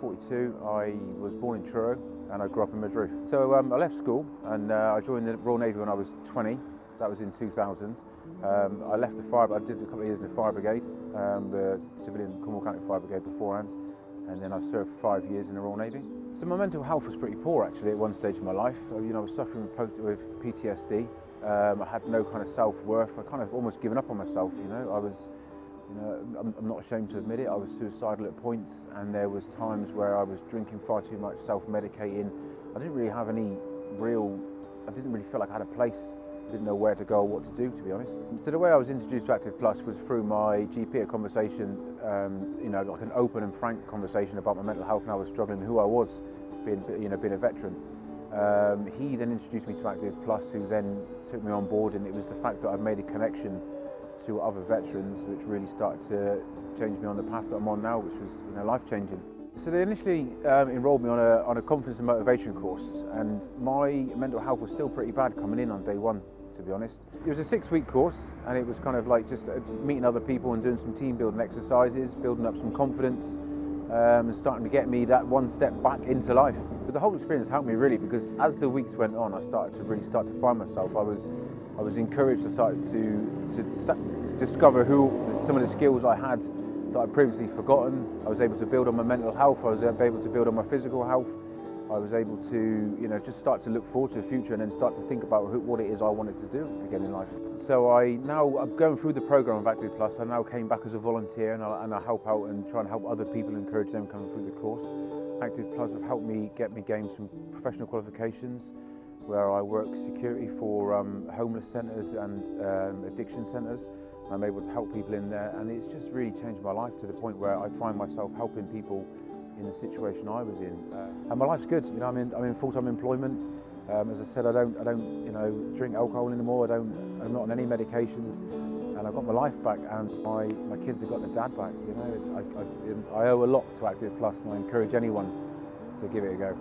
42. I was born in Truro and I grew up in Madrid. So I left school and I joined the Royal Navy when I was 20. That was in 2000. I left the fire, I did a couple of years in the fire brigade, the civilian Cornwall County Fire Brigade beforehand, and then I served 5 years in the Royal Navy. So my mental health was pretty poor actually at one stage of my life. I was suffering with PTSD. I had no kind of self-worth. I kind of almost given up on myself. I'm not ashamed to admit it. I was suicidal at points, and there was times where I was drinking far too much, self-medicating. I didn't really feel like I had a place. I didn't know where to go or what to do, to be honest. So the way I was introduced to Active Plus was through my GP, a conversation, like an open and frank conversation about my mental health and how I was struggling, who I was, being a veteran. He then introduced me to Active Plus, who then took me on board, and it was the fact that I've made a connection to other veterans which really started to change me on the path that I'm on now, which was life-changing. So they initially enrolled me on a confidence and motivation course, and my mental health was still pretty bad coming in on day one, to be honest. It was a 6-week course, and it was kind of like just meeting other people and doing some team building exercises, building up some confidence, and starting to get me that one step back into life. But the whole experience helped me really, because as the weeks went on, I started to find myself. I was encouraged to start to discover some of the skills I had that I'd previously forgotten. I was able to build on my mental health. I was able to build on my physical health. I was able to, just start to look forward to the future and then start to think about what it is I wanted to do again in life. So I'm going through the program of Active Plus. I now came back as a volunteer, and I help out and try and help other people, encourage them coming through the course. Active Plus have helped me gain some professional qualifications, where I work security for homeless centres and addiction centres. I'm able to help people in there, and it's just really changed my life to the point where I find myself helping people in the situation I was in. And my life's good. I'm in full-time employment. As I said, I don't drink alcohol anymore. I'm not on any medications, and I've got my life back, and my kids have got their dad back. I owe a lot to Active Plus, and I encourage anyone to give it a go.